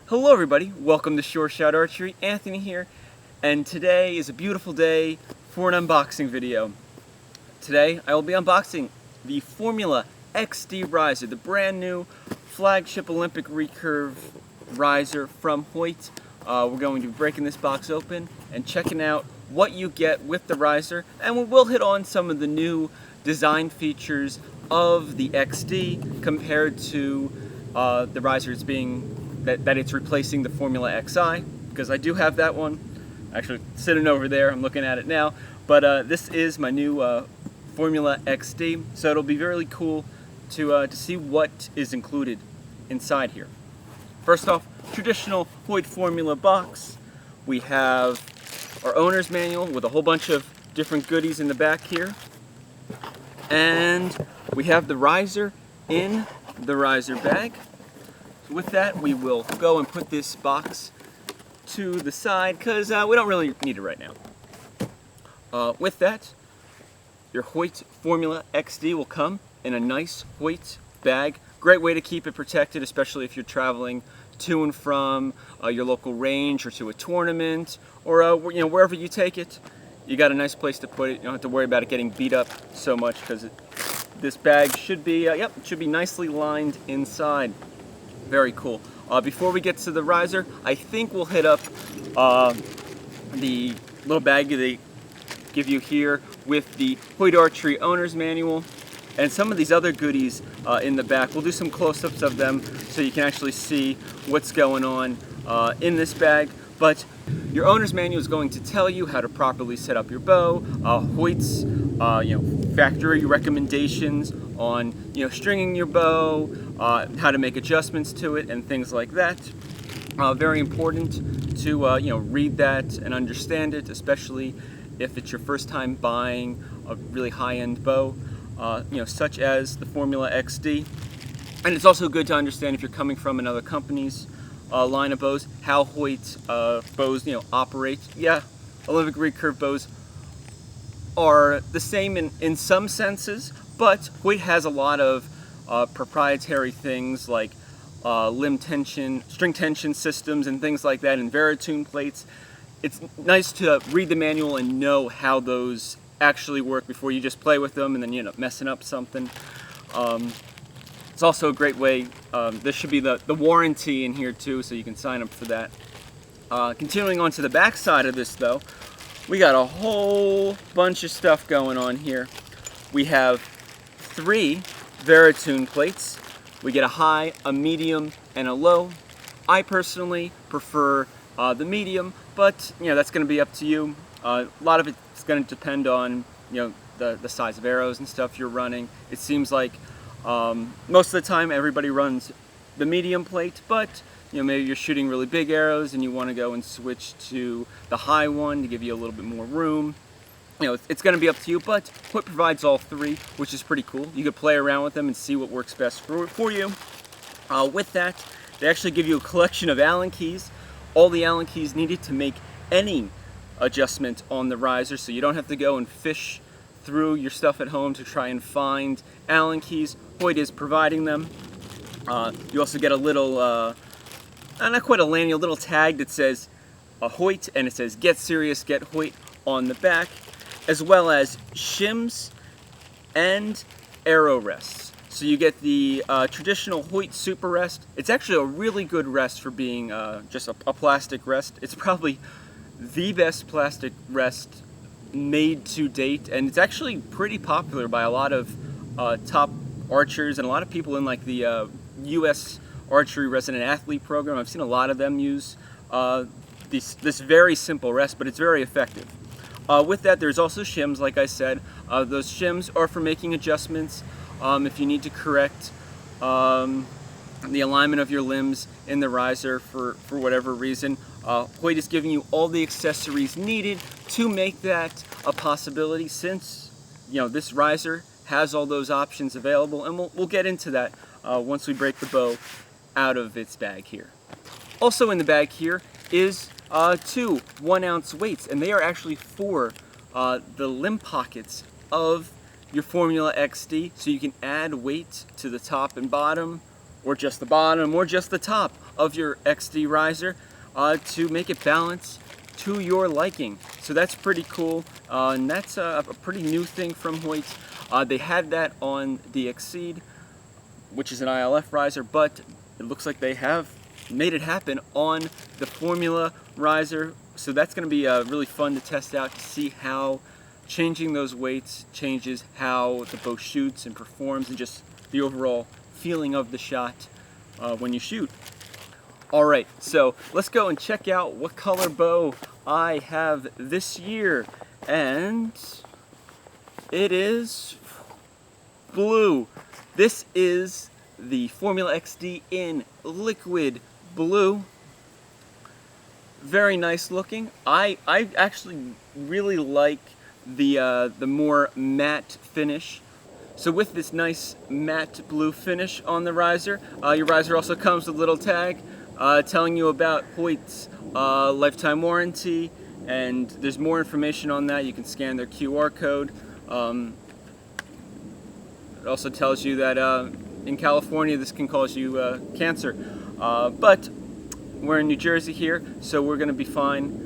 Hello everybody, welcome to Shore Shot Archery. Anthony here, and today is a beautiful day for an unboxing video. Today I will be unboxing the Formula XD riser, the brand new flagship Olympic recurve riser from Hoyt. We're going to be breaking this box open and checking out what you get with the riser, and we will hit on some of the new design features of the XD compared to the riser that it's replacing the Formula XI, because I do have that one actually sitting over there. I'm looking at it now, but this is my new Formula XD, so it'll be really cool to see what is included inside here. First off, traditional Hoyt Formula box. We have our owner's manual with a whole bunch of different goodies in the back here, and we have the riser in the riser bag. With that, we will go and put this box to the side because we don't really need it right now. With that, your Hoyt Formula XD will come in a nice Hoyt bag. Great way to keep it protected, especially if you're traveling to and from your local range or to a tournament, or wherever you take it. You got a nice place to put it. You don't have to worry about it getting beat up so much because this bag should be it should be nicely lined inside. Very cool. Before we get to the riser, I think we'll hit up the little bag they give you here with the Hoyt Archery Owner's Manual and some of these other goodies in the back. We'll do some close-ups of them so you can actually see what's going on in this bag. But your owner's manual is going to tell you how to properly set up your bow, Hoyt's factory recommendations on stringing your bow, how to make adjustments to it, and things like that. Very important to read that and understand it, especially if it's your first time buying a really high-end bow, such as the Formula XD. And it's also good to understand if you're coming from another company's line of bows, how Hoyt bows operate. Yeah, Olympic recurve bows are the same in some senses, but Hoyt has a lot of proprietary things like limb tension, string tension systems and things like that, and Varitune plates. It's nice to read the manual and know how those actually work before you just play with them and then you end up messing up something. It's also a great way, there should be the warranty in here too, so you can sign up for that. Continuing on to the back side of this though, we got a whole bunch of stuff going on here. We have 3 Varitune plates. We get a high, a medium, and a low. I personally prefer the medium, but that's going to be up to you. A lot of it's going to depend on the size of arrows and stuff you're running. It seems like most of the time everybody runs the medium plate, but maybe you're shooting really big arrows and you want to go and switch to the high one to give you a little bit more room. It's going to be up to you, but Hoyt provides all 3, which is pretty cool. You could play around with them and see what works best for you. With that, they actually give you a collection of Allen keys, all the Allen keys needed to make any adjustment on the riser, so you don't have to go and fish through your stuff at home to try and find Allen keys. Hoyt is providing them. You also get a little, not quite a lanyard, a little tag that says Hoyt, and it says "Get Serious, Get Hoyt" on the back, as well as shims and arrow rests. So you get the traditional Hoyt Super Rest. It's actually a really good rest for being just a plastic rest. It's probably the best plastic rest made to date, and it's actually pretty popular by a lot of top archers and a lot of people in like the U.S. Archery Resident Athlete program. I've seen a lot of them use this very simple rest, but it's very effective. With that, there's also shims, like I said. Those shims are for making adjustments if you need to correct the alignment of your limbs in the riser for whatever reason. Hoyt is giving you all the accessories needed to make that a possibility, since this riser has all those options available, and we'll get into that once we break the bow out of its bag here. Also in the bag here is 2 1-ounce weights, and they are actually for the limb pockets of your Formula XD, so you can add weight to the top and bottom, or just the bottom, or just the top of your XD riser to make it balance to your liking. So that's pretty cool, and that's a pretty new thing from Hoyt. They had that on the Exceed, which is an ILF riser, but it looks like they have made it happen on the Formula riser. So that's going to be really fun to test out, to see how changing those weights changes how the bow shoots and performs, and just the overall feeling of the shot when you shoot. Alright, so let's go and check out what color bow I have this year, and it is blue. This is the Formula XD in liquid blue. Very nice looking. I actually really like the more matte finish. So with this nice matte blue finish on the riser, your riser also comes with a little tag telling you about Hoyt's lifetime warranty, and there's more information on that. You can scan their QR code. It also tells you that in California this can cause you cancer, but we're in New Jersey here, so we're going to be fine.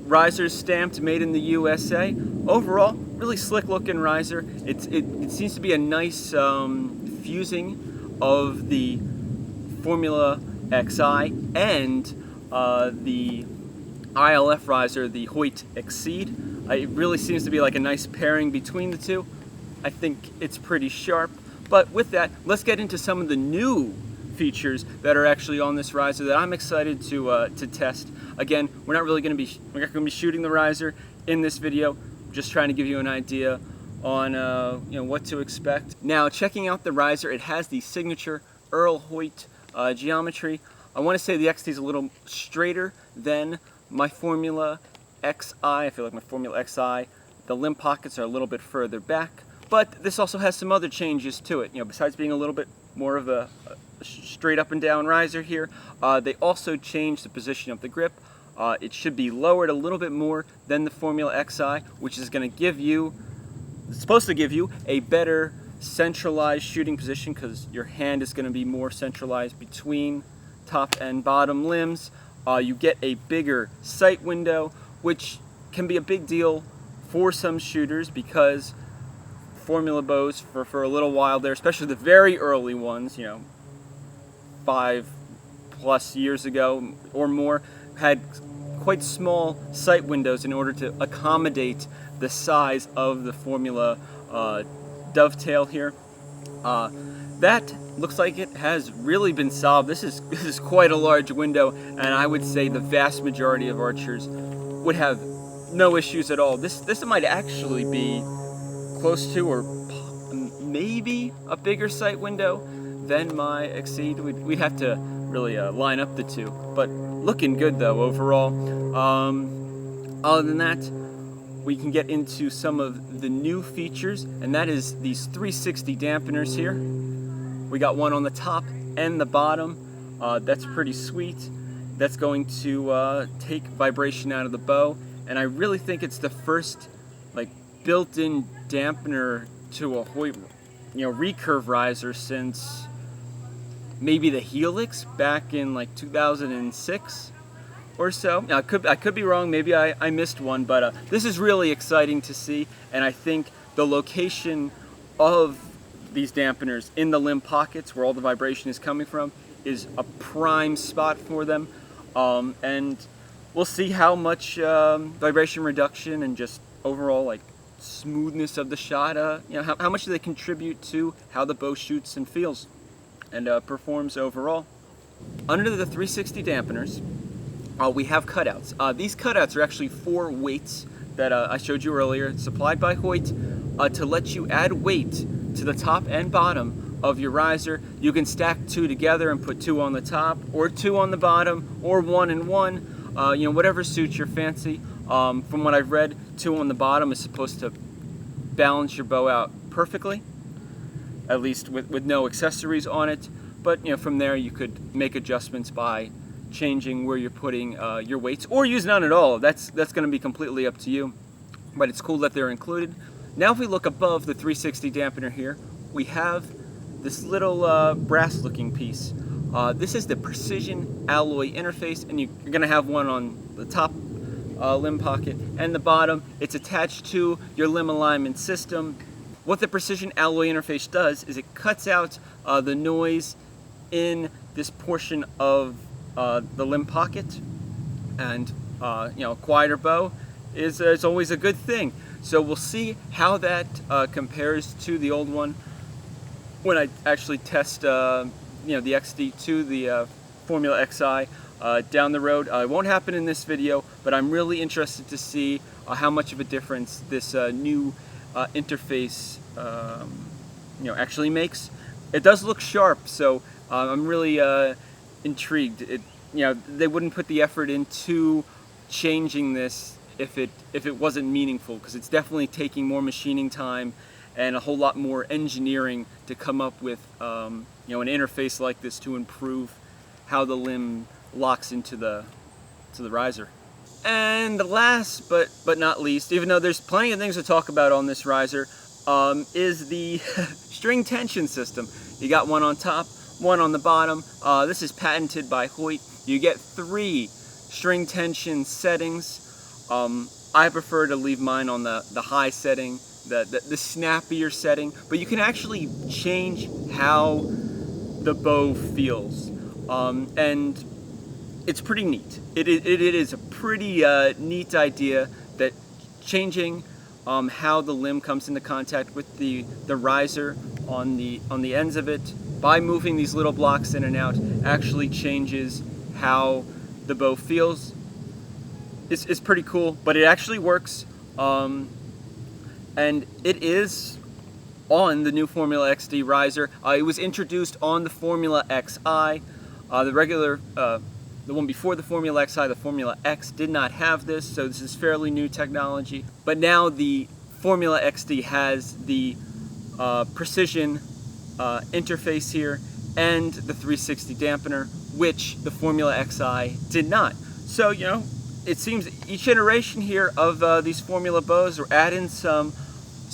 Riser's stamped made in the USA. Overall, really slick looking riser. It seems to be a nice fusing of the Formula XI and the ILF riser, the Hoyt Exceed. It really seems to be like a nice pairing between the two. I think it's pretty sharp. But with that, let's get into some of the new features that are actually on this riser that I'm excited to test. Again, we're not going to be shooting the riser in this video. Just trying to give you an idea on what to expect. Now, checking out the riser, it has the signature Earl Hoyt geometry. I want to say the XD is a little straighter than my Formula XI. I feel like my Formula XI, the limb pockets are a little bit further back, but this also has some other changes to it. Besides being a little bit more of a straight up and down riser here, they also changed the position of the grip. It should be lowered a little bit more than the Formula XI, which is going to give you, it's supposed to give you a better centralized shooting position, because your hand is going to be more centralized between top and bottom limbs. You get a bigger sight window, which can be a big deal for some shooters, because Formula bows for a little while there, especially the very early ones, 5+ years ago or more, had quite small sight windows in order to accommodate the size of the Formula dovetail here. That looks like it has really been solved. This is quite a large window, and I would say the vast majority of archers would have no issues at all. This might actually be close to, or maybe a bigger sight window than my Exceed. We'd have to really line up the two, but looking good though overall. Other than that, we can get into some of the new features, and that is these 360 dampeners here. We got one on the top and the bottom. That's pretty sweet. That's going to take vibration out of the bow, and I really think it's the first built-in dampener to a Hoyt recurve riser since maybe the Helix back in 2006 or so. Now, I could be wrong. Maybe I missed one, but this is really exciting to see, and I think the location of these dampeners in the limb pockets, where all the vibration is coming from, is a prime spot for them, and we'll see how much vibration reduction and just overall smoothness of the shot, how much do they contribute to how the bow shoots and feels and performs overall. Under the 360 dampeners, we have cutouts. These cutouts are actually 4 weights that I showed you earlier, supplied by Hoyt, to let you add weight to the top and bottom of your riser. You can stack 2 together and put 2 on the top, or 2 on the bottom, or 1 and 1, whatever suits your fancy. From what I've read, 2 on the bottom is supposed to balance your bow out perfectly, at least with no accessories on it. But from there you could make adjustments by changing where you're putting your weights, or use none at all. That's going to be completely up to you, but it's cool that they're included. Now if we look above the 360 dampener here, we have this little brass looking piece. This is the precision alloy interface, and you're going to have one on the top limb pocket and the bottom. It's attached to your limb alignment system. What the precision alloy interface does is it cuts out the noise in this portion of the limb pocket, and a quieter bow is always a good thing. So we'll see how that compares to the old one when I actually test the XD to the Formula XI down the road. It won't happen in this video, but I'm really interested to see how much of a difference this new interface actually makes. It does look sharp, so I'm really intrigued. They wouldn't put the effort into changing this if it wasn't meaningful, because it's definitely taking more machining time and a whole lot more engineering to come up with an interface like this to improve how the limb locks into the riser. And last but not least, even though there's plenty of things to talk about on this riser, is the string tension system. You got one on top, one on the bottom. This is patented by Hoyt. You get 3 string tension settings. I prefer to leave mine on the high setting, the snappier setting, but you can actually change how the bow feels, and it's pretty neat. It is a pretty neat idea that changing how the limb comes into contact with the riser on the ends of it by moving these little blocks in and out actually changes how the bow feels. It's pretty cool, but it actually works, and it is on the new Formula XD riser. It was introduced on the Formula XI. The regular, the one before the Formula XI, the Formula X, did not have this, so this is fairly new technology. But now the Formula XD has the precision interface here and the 360 dampener, which the Formula XI did not. So, it seems each iteration here of these Formula bows are adding some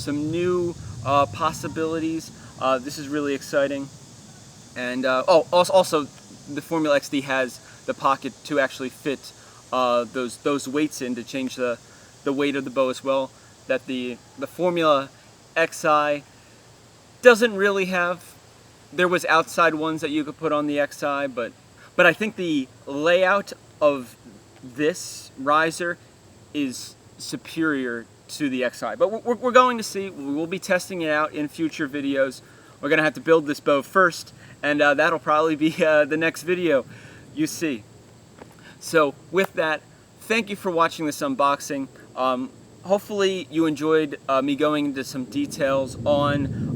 new possibilities. This is really exciting. And also the Formula XD has the pocket to actually fit those weights in to change the weight of the bow as well, that the Formula XI doesn't really have. There was outside ones that you could put on the XI, but I think the layout of this riser is superior to the XI. But we're going to see. We'll be testing it out in future videos. We're going to have to build this bow first, and that'll probably be the next video you see. So with that, thank you for watching this unboxing. Hopefully you enjoyed me going into some details on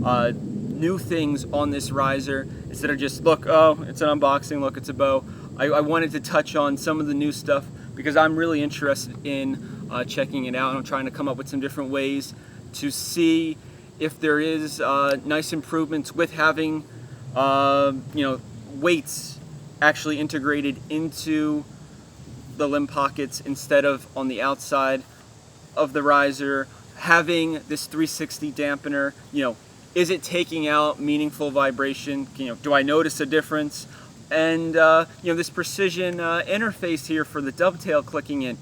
new things on this riser, instead of just, look, oh, it's an unboxing, look, it's a bow. I wanted to touch on some of the new stuff because I'm really interested in checking it out, and I'm trying to come up with some different ways to see if there is nice improvements with having weights actually integrated into the limb pockets instead of on the outside of the riser, having this 360 dampener. Is it taking out meaningful vibration? Do I notice a difference? And this precision interface here for the dovetail clicking in,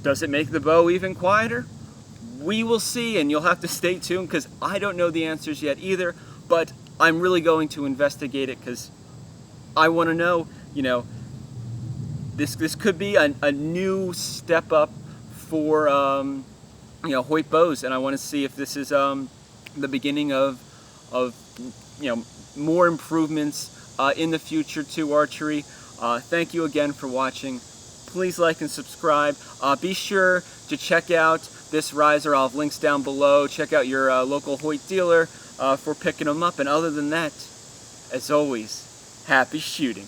does it make the bow even quieter? We will see, and you'll have to stay tuned because I don't know the answers yet either, but I'm really going to investigate it because I want to know, this could be a new step up for Hoyt bows, and I want to see if this is the beginning of more improvements in the future to archery. Thank you again for watching. Please like and subscribe. Be sure to check out this riser. I'll have links down below. Check out your local Hoyt dealer for picking them up. And other than that, as always, happy shooting.